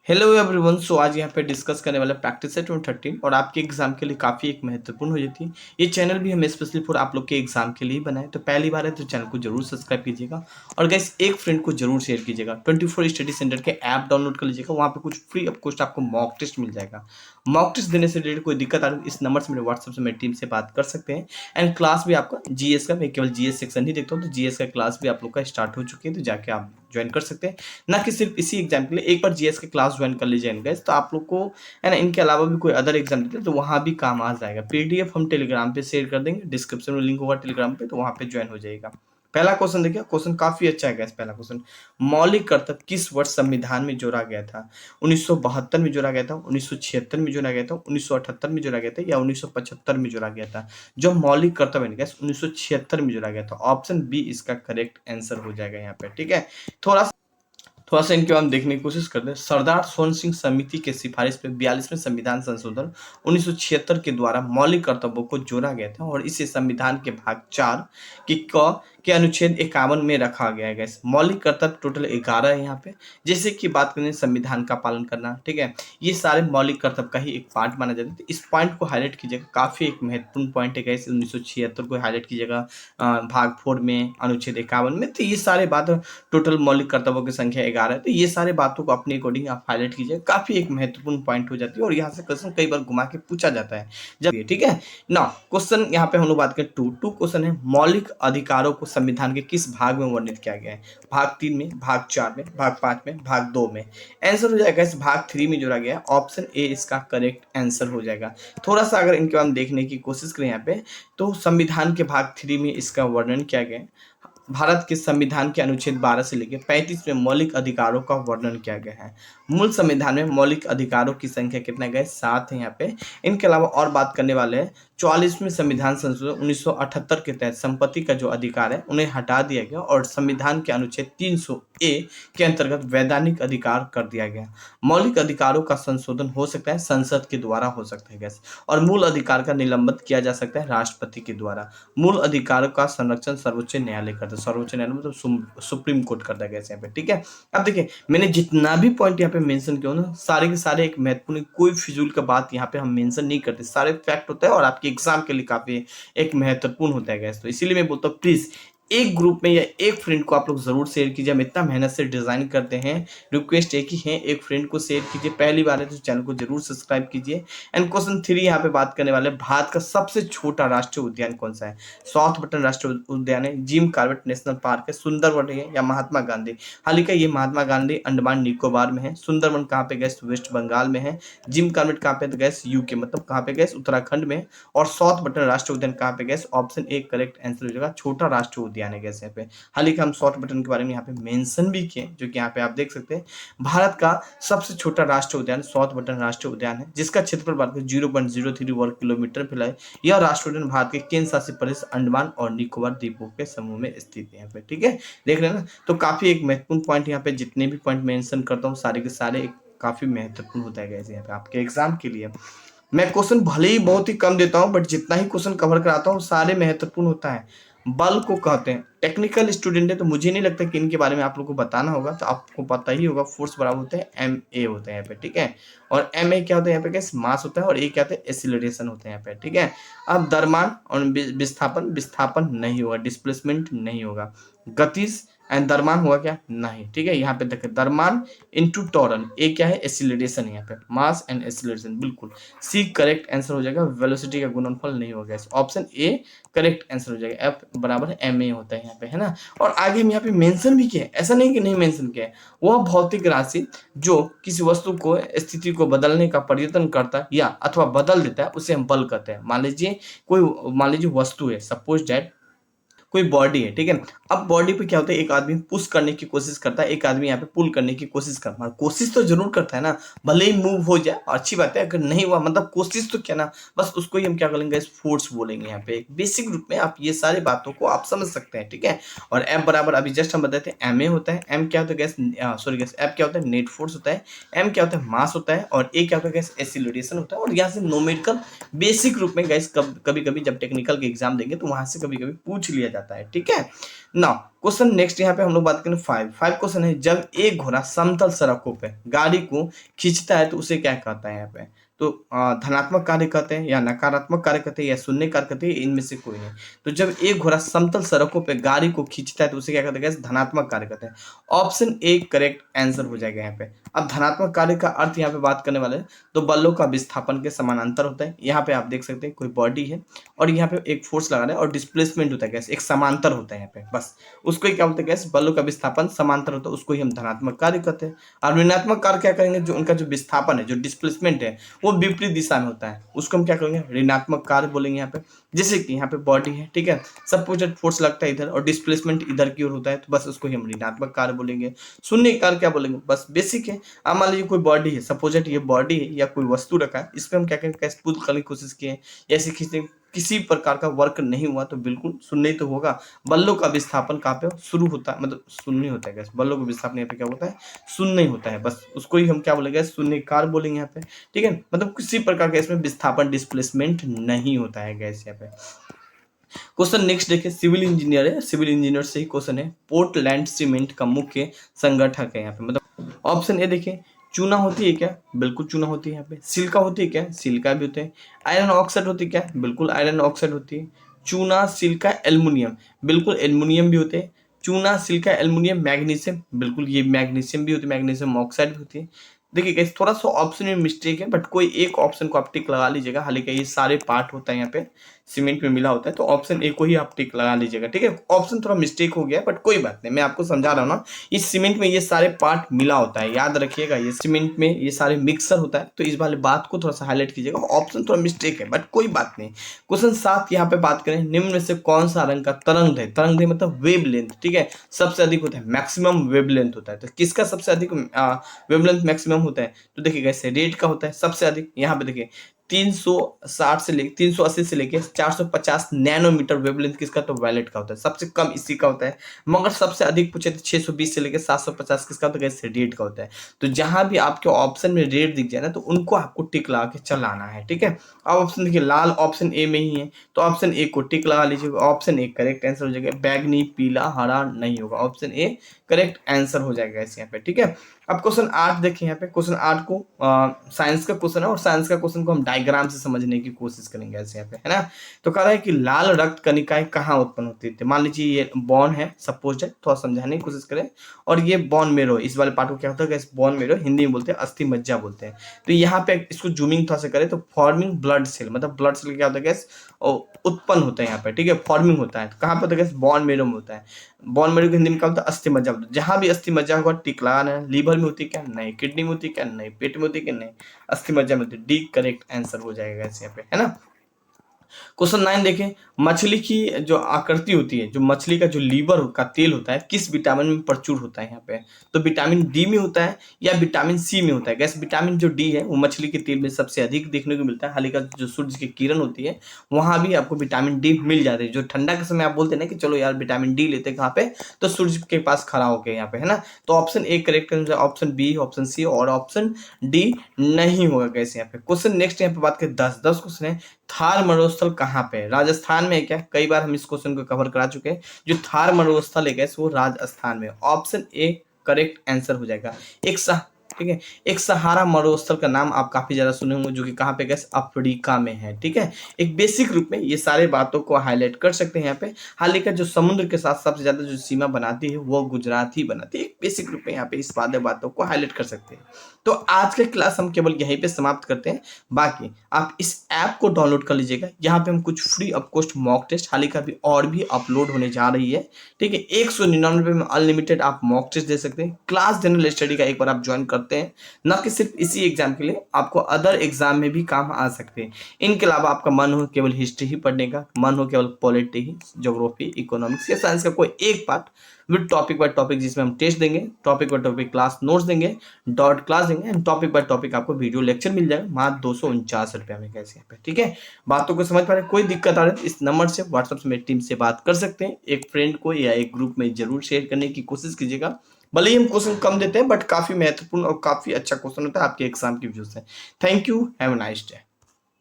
Hello everyone. सो आज यहाँ पे डिस्कस करने वाला प्रैक्टिस सेट 13 और आपके एग्जाम के लिए काफ़ी एक महत्वपूर्ण हो जाती है। ये चैनल भी हमें स्पेशली फॉर आप लोग के एग्जाम के लिए ही बनाए, तो पहली बार है तो चैनल को जरूर सब्सक्राइब कीजिएगा और गाइस एक फ्रेंड को जरूर शेयर कीजिएगा। 24 स्टडी सेंटर के ऐप डाउनलोड कर लीजिएगा, वहाँ पे कुछ फ्री ऑफ कॉस्ट आपको मॉक टेस्ट मिल जाएगा। मॉक टेस्ट देने से रिलेटेड कोई दिक्कत आ रही है इस नंबर से मेरे व्हाट्सएप से मेरी टीम से बात कर सकते हैं। एंड क्लास भी आपका जीएस का, मैं केवल जीएस सेक्शन ही देखता हूँ, तो जीएस का क्लास भी आप लोग का स्टार्ट हो चुकी है, तो जाके आप ज्वाइन कर सकते हैं। ना कि सिर्फ इसी एग्जाम के लिए, एक बार जीएस के क्लास ज्वाइन कर लीजिए गाइस, तो आप लोग को है ना इनके अलावा भी कोई अदर एग्जाम देते हैं तो वहाँ भी काम आ जाएगा। पीडीएफ हम टेलीग्राम पे शेयर कर देंगे, डिस्क्रिप्शन में लिंक होगा टेलीग्राम पे, तो वहाँ पे ज्वाइन हो जाएगा। पहला क्वेश्चन देखिए, क्वेश्चन काफी अच्छा है गाइस। पहला क्वेश्चन, मौलिक कर्तव्य किस वर्ष संविधान में जोड़ा गया था? 1972 में जोड़ा गया था, 1976 में जोड़ा गया था, 1978 में जोड़ा गया था, या 1975 में जोड़ा गया था? जो मौलिक कर्तव्य है गाइस 1976 में जोड़ा गया था। ऑप्शन बी इसका करेक्ट आंसर हो जाएगा यहाँ पे। ठीक है, थोड़ा सा इनके बाद हम देखने की कोशिश करते हैं। सरदार सोहन सिंह समिति के सिफारिश पे 42वें संविधान संशोधन 1976 के द्वारा मौलिक कर्तव्यों को जोड़ा गया था और इसे संविधान के भाग 4 के अनुच्छेद 51 में रखा गया है। मौलिक कर्तव्य टोटल 11 है यहाँ पे। जैसे कि बात करें संविधान का पालन करना, ठीक है, ये सारे मौलिक कर्तव्य का ही एक पार्ट माना जाता है। तो इस पॉइंट को हाईलाइट कीजिएगा, काफी एक महत्वपूर्ण पॉइंट है। 1976 को हाईलाइट कीजिएगा भाग 4 में, अनुच्छेद 51 में। तो ये सारे बात टोटल मौलिक कर्तव्यों की संख्या 11 है, तो ये सारे बातों को अपने अकॉर्डिंग आप हाईलाइट कीजिए, काफी एक महत्वपूर्ण पॉइंट हो जाती है और यहाँ से क्वेश्चन कई बार घुमा के पूछा जाता है जब ये। ठीक है ना, क्वेश्चन यहाँ पे हम लोग बात करें टू क्वेश्चन है, मौलिक अधिकारों को संविधान के किस भाग में वर्णित किया गया है? भाग 3 में, भाग 4 में, भाग 5 में, भाग 2 में? आंसर हो जाएगा इस भाग 3 में जोड़ा गया है। ऑप्शन ए इसका करेक्ट आंसर हो जाएगा। थोड़ा सा अगर इनके बाद देखने की कोशिश करें यहाँ पे, तो संविधान के भाग 3 में इसका वर्णन किया गया है। भारत के संविधान के अनुच्छेद 12 से लेकर 35 में मौलिक अधिकारों का वर्णन किया गया है। मूल संविधान में मौलिक अधिकारों की संख्या कितना गए? 7 है यहाँ पे। इनके अलावा और बात करने वाले हैं, 44वें संविधान संशोधन 1978 के तहत संपत्ति का जो अधिकार है उन्हें हटा दिया गया और संविधान के अनुच्छेद 300 ए के अंतर्गत वैधानिक अधिकार कर दिया गया। मौलिक अधिकारों का संशोधन हो सकता है संसद के द्वारा, हो सकता है गैस, और मूल अधिकार का निलंबित किया जा सकता है राष्ट्रपति के द्वारा। मूल अधिकारों का संरक्षण सर्वोच्च न्यायालय करता है। सर्वोच्च न्यायालय मतलब सुप्रीम कोर्ट करता है गैस यहाँ पे। ठीक है, अब देखिए मैंने जितना भी पॉइंट यहाँ पे मेंशन किया ना, सारे के सारे एक महत्वपूर्ण, कोई फिजूल का बात यहाँ पे हम मेंशन नहीं करते, सारे फैक्ट होता है और आपके एग्जाम के लिए काफी एक महत्वपूर्ण होता है गैस। तो इसीलिए मैं बोलता हूँ प्लीज एक ग्रुप में या एक फ्रेंड को आप लोग जरूर शेयर कीजिए। हम इतना मेहनत से डिजाइन करते हैं, रिक्वेस्ट एक ही है, एक फ्रेंड को शेयर कीजिए। पहली बार है तो चैनल को जरूर सब्सक्राइब कीजिए। एंड क्वेश्चन 3 यहाँ पे बात करने वाले, भारत का सबसे छोटा राष्ट्रीय उद्यान कौन सा है? साउथ बटन राष्ट्रीय उद्यान है, जिम कॉर्बेट नेशनल पार्क है, सुंदरवन है, या महात्मा गांधी? हालांकि ये महात्मा गांधी अंडमान निकोबार में है। सुंदरवन कहाँ पे गैस? वेस्ट बंगाल में है। जिम कॉर्बेट कहाँ पे गैस? यूके, मतलब कहाँ पे गैस? उत्तराखंड में। और साउथ बटन राष्ट्रीय उद्यान कहाँ पे gas? Option A correct answer हो जाएगा, छोटा राष्ट्रीय उद्यान है गैस यहाँ पे। हालांकि हम साउथ बटन के बारे में यहाँ पे मेंशन भी किए, जो कि यहाँ पे आप देख सकते हैं। भारत का सबसे छोटा राष्ट्रीय उद्यान साउथ बटन राष्ट्रीय उद्यान है, जिसका क्षेत्रफल भारत के 0.03 वर्ग किलोमीटर फैला है। यह राष्ट्रीय उद्यान भारत के केंद्र शासित प्रदेश अंडमान और निकोबार द्वीपों के समूह में स्थित है यहाँ पे। ठीक है, देख रहे हैं ना, तो काफी एक महत्वपूर्ण पॉइंट यहाँ पे, जितने भी पॉइंट मेंशन करता हूँ सारे के सारे काफी महत्वपूर्ण होता है गाइस यहाँ पे आपके एग्जाम के लिए। मैं क्वेश्चन भले ही बहुत ही कम देता हूं, बट जितना ही क्वेश्चन कवर कराता हूं सारे महत्वपूर्ण होता है। बल को कहते हैं, टेक्निकल स्टूडेंट है तो मुझे नहीं लगता कि इनके बारे में आप लोग को बताना होगा, तो आपको पता ही होगा। फोर्स बराबर होता है एम ए होता है यहाँ पे। ठीक है, और एम ए क्या होता है यहाँ पे? क्या मास होता है, और ए क्या होता है? एक्सीलरेशन होता है यहाँ पे। ठीक है, अब द्रव्यमान और विस्थापन, विस्थापन नहीं होगा, डिस्प्लेसमेंट नहीं होगा। गतिज एंड द्रव्यमान हुआ क्या? नहीं। ठीक है, यहाँ पे देखिए द्रव्यमान इनटू त्वरण, ए क्या है? एक्सीलरेशन है यहाँ पे, मास एंड एक्सीलरेशन, बिल्कुल सी करेक्ट आंसर हो जाएगा। वेलोसिटी का गुणनफल नहीं होगा, ऑप्शन ए करेक्ट आंसर हो जाएगा। एफ बराबर एम ए होता है यहाँ पे, है ना। और आगे में यहाँ पे मेंशन भी किया है, ऐसा नहीं कि नहीं मेंशन किया है। वह भौतिक राशि जो किसी वस्तु को स्थिति को बदलने का प्रयत्न करता है या अथवा बदल देता है, उसे हम बल कहते हैं। मान लीजिए वस्तु है, सपोज दैट कोई बॉडी है, ठीक है। अब बॉडी पे क्या होता है, एक आदमी पुश करने की कोशिश करता है, एक आदमी यहाँ पे पुल करने की कोशिश करता है। कोशिश तो जरूर करता है ना, भले ही मूव हो जाए अच्छी बात है, अगर नहीं हुआ मतलब कोशिश तो क्या ना, बस उसको ही हम क्या करेंगे, फोर्स बोलेंगे यहाँ पे। बेसिक रूप में आप ये सारी बातों को आप समझ सकते हैं, ठीक है। और एम बराबर अभी जस्ट हम बताते हैं एम ए होता है। एम क्या होता है गैस? सॉरी गैस, एफ क्या होता है? नेट फोर्स होता है। एम क्या होता है? मास होता है। और ए क्या होता है गैस? एक्सीलरेशन होता है। और यहाँ से न्यूमेरिकल बेसिक रूप में गैस कभी कभी जब टेक्निकल के एग्जाम देंगे तो वहां से कभी कभी पूछ लिया जाता है, ठीक है। नाउ क्वेश्चन नेक्स्ट यहाँ पे हम लोग बात करें फाइव क्वेश्चन है, जब एक घोड़ा समतल सड़कों पे गाड़ी को खींचता है तो उसे क्या कहता है यहाँ पे। तो धनात्मक कार्य कहते हैं या नकारात्मक कार्य कहते हैं या शून्य कार्य कहते हैं, इनमें से कोई नहीं। तो जब एक घोड़ा समतल सड़कों पे गाड़ी को खींचता है तो उसे क्या कहते हैं, धनात्मक कार्य कहते हैं। ऑप्शन ए करेक्ट आंसर हो जाएगा यहाँ पे। अब धनात्मक कार्य का अर्थ यहाँ पे बात करने वाले हैं, तो बलों का विस्थापन के समानांतर होता है। यहाँ पे आप देख सकते हैं कोई बॉडी है और यहाँ पे एक फोर्स लगा रहा है और डिस्प्लेसमेंट होता है गैस, एक समांतर होता है यहाँ पे, बस उसको ही क्या बोलते हैं गैस, बलों का विस्थापन समांतर होता है, उसको ही हम धनात्मक कार्य कहते हैं। और ऋणात्मक कार्य क्या करेंगे, जो उनका जो विस्थापन है, जो डिस्प्लेसमेंट है, वो विपरीत दिशा में होता है, उसको हम क्या करेंगे, ऋणात्मक कार्य बोलेंगे यहाँ पे। जैसे कि यहाँ पे बॉडी है, ठीक है, सपोजेड फोर्स लगता है इधर और डिस्प्लेसमेंट इधर की ओर होता है, तो बस उसको ही हम ऋणात्मक कार्य बोलेंगे। शून्य कार्य क्या बोलेंगे, बस बेसिक है। अब मान लीजिए कोई बॉडी है, सपोजेड ये बॉडी है या कोई वस्तु रखा है, इसमें हम क्या करेंगे, कैसे पुल करने की कोशिश किए, ऐसे खींचने किसी प्रकार का वर्क नहीं हुआ तो बिल्कुल शून्य ही तो होगा। बल्लों का विस्थापन कहाँ पे शुरू होता है, मतलब शून्य होता है, बल्लों का विस्थापन यहाँ पे क्या होता है, शून्य होता है, बस उसको ही हम क्या बोलेंगे, शून्य कार बोलेंगे यहाँ पे, ठीक है। मतलब किसी प्रकार का इसमें विस्थापन डिस्प्लेसमेंट नहीं होता है गैस यहाँ पे। क्वेश्चन नेक्स्ट देखिए, सिविल इंजीनियर है, सिविल इंजीनियर से ही क्वेश्चन है, पोर्टलैंड सीमेंट का मुख्य संगठक है यहाँ पे। मतलब ऑप्शन ए देखिए, चूना होती है क्या, बिल्कुल चूना होती है यहाँ पे। सिलिका होती है क्या, सिलिका भी होते हैं। आयरन ऑक्साइड होती है क्या, बिल्कुल आयरन ऑक्साइड होती है। चूना, सिलिका, एल्युमिनियम, बिल्कुल एल्युमिनियम भी होते हैं। चूना, सिलिका, एल्युमिनियम, मैग्नीशियम, बिल्कुल ये मैग्नीशियम भी होती है, मैग्नीशियम ऑक्साइड भी होती है। देखिए गाइस, थोड़ा सा ऑप्शन में मिस्टेक है, बट कोई एक ऑप्शन को आप टिक लगा लीजिएगा, हालांकि ये सारे पार्ट होता है यहाँ पे सीमेंट में मिला होता है, तो ऑप्शन ए को ही आप टिक लगा लीजिएगा, ठीक है। ऑप्शन थोड़ा मिस्टेक हो गया है, बट कोई बात नहीं, मैं आपको समझा रहा हूँ ना, इस सीमेंट में ये सारे पार्ट मिला होता है, याद रखिएगा, ये सीमेंट में ये सारे मिक्सर होता है, तो इस वाले बात को थोड़ा सा हाईलाइट कीजिएगा। ऑप्शन थोड़ा मिस्टेक है, बट कोई बात नहीं। क्वेश्चन 7 यहाँ पे बात करें, निम्न में से कौन सा रंग का तरंग है, तरंग है मतलब वेव लेंथ, ठीक है, सबसे अधिक होता है, मैक्सिमम वेव लेंथ होता है। तो किसका सबसे अधिक वेव लेंथ मैक्सिमम होता है, तो देखिए कैसे, रेड का होता है सबसे अधिक। यहाँ पे देखिए 360 से लेके 380 से लेके 450 नैनोमीटर वेवलेंथ किसका, तो वायलेट का होता है। सबसे कम इसी का होता है, मगर सबसे अधिक पूछे तो 620 से लेके 750 किसका होता है, रेड का होता है। तो जहां भी आपके ऑप्शन में रेड दिख जाए ना, तो उनको आपको टिक लगा के चलाना है, ठीक है। अब ऑप्शन देखिए, लाल ऑप्शन ए में ही है, तो ऑप्शन ए को टिक लगा लीजिएगा, ऑप्शन ए करेक्ट आंसर हो जाएगा। बैगनी, पीला, हरा नहीं होगा, ऑप्शन ए करेक्ट आंसर हो जाएगा इस यहाँ पे, ठीक है। अब क्वेश्चन 8 देखिए, यहाँ पे क्वेश्चन 8 को साइंस का क्वेश्चन है, और साइंस का क्वेश्चन को हम डायग्राम से समझने की कोशिश करेंगे ऐसे यहाँ पे, है ना। तो कह रहा है कि लाल रक्त कणिकाएं कहाँ उत्पन्न होती थी। मान लीजिए ये बॉन है, सपोज है, थोड़ा समझाने की कोशिश करें, और ये बॉन मेरो, इस वाले पार्ट को क्या होता है, बॉन मेरो हिंदी में बोलते हैं, अस्थि मज्जा बोलते हैं। तो यहाँ पे इसको जूमिंग थोड़ा सा करें तो फॉर्मिंग ब्लड सेल, मतलब ब्लड सेल क्या होता है गैस, उत्पन्न होता है यहाँ पे, ठीक है, फॉर्मिंग होता है। कहाँ पे होता है गैस, बॉन मेरो में होता है। बॉन मेरो की हिंदी में क्या होता है, अस्थि मज्जा। जहां भी अस्थि मज्जा होगा टिक लगाना है। लीवर में होती है क्या, नहीं। किडनी में होती है क्या, नहीं। पेट में होती है क्या, नहीं। अस्थि मज्जा में होती है, डी करेक्ट आंसर हो जाएगा इस यहाँ पे, है ना। क्वेश्चन 9 देखें, मछली की जो आकृति होती है, जो मछली का जो लीवर का तेल होता है, किस विटामिन में प्रचुर होता है यहाँ पे, तो विटामिन डी में होता है या विटामिन सी में होता है। गैस विटामिन जो डी है वो मछली के तेल में सबसे अधिक देखने को मिलता है। हालांकि जो सूर्य की किरण होती है वहां भी आपको विटामिन डी मिल जाती है। जो ठंडा के समय आप बोलते हैं ना कि चलो यार विटामिन डी लेते हैं, कहाँ पे, तो सूर्य के पास खड़ा होकर यहाँ पे, है ना। तो option A correct answer, option B, option C और ऑप्शन डी नहीं होगा गैस यहाँ पे। क्वेश्चन नेक्स्ट यहाँ पे बात करें 10 क्वेश्चन है, थार मरुस्थल कहाँ पे है, राजस्थान में है क्या। कई बार हम इस क्वेश्चन को कवर करा चुके हैं। जो थार मरुस्थल है वो राजस्थान में, ऑप्शन ए करेक्ट आंसर हो जाएगा। ठीक है, एक सहारा मरुस्थल का नाम आप काफी ज्यादा सुने होंगे, जो कि कहाँ पे गैस, अफ्रीका में है, ठीक है। एक बेसिक रूप में ये सारे बातों को हाईलाइट कर सकते हैं यहाँ पे। हालांकि जो समुद्र के साथ सबसे ज्यादा जो सीमा बनाती है वो गुजरात ही बनाती है। एक बेसिक रूप में यहाँ पे इस बातों को हाईलाइट कर सकते हैं। तो आज के क्लास हम केवल यहीं पे समाप्त करते हैं। बाकी आप इस ऐप को डाउनलोड कर लीजिएगा, यहाँ पे हम कुछ free of cost mock test हालांकि अभी और भी अपलोड होने जा रही है, ठीक है। 199 में अनलिमिटेड आप मॉक टेस्ट दे सकते हैं। क्लास जनरल स्टडी का एक बार आप ज्वाइन करते हैं, न कि सिर्फ इसी एग्जाम के लिए, आपको अदर एग्जाम में भी काम आ सकते हैं। इनके अलावा आपका मन हो केवल हिस्ट्री ही पढ़ने का, मन हो केवल पॉलिटी, ज्योग्राफी, इकोनॉमिक्स या साइंस का कोई एक part with topic by topic, जिसमें हम टेस्ट देंगे, topic by topic class notes देंगे, डॉट क्लास देंगे एंड टॉपिक बाय टॉपिक आपको वीडियो लेक्चर मिल जाएगा मात्र 249 रुपये में कैसे यहाँ पे, ठीक है। बातों को समझ पा रहे, कोई दिक्कत आ रही है इस नंबर से व्हाट्सएप से मेरी टीम से बात कर सकते हैं। एक फ्रेंड को या एक ग्रुप में जरूर शेयर करने की कोशिश कीजिएगा। भले ही हम क्वेश्चन कम देते हैं बट काफी महत्वपूर्ण और काफी अच्छा क्वेश्चन होता है आपके एग्जाम की वजह से। Thank you, have a nice day.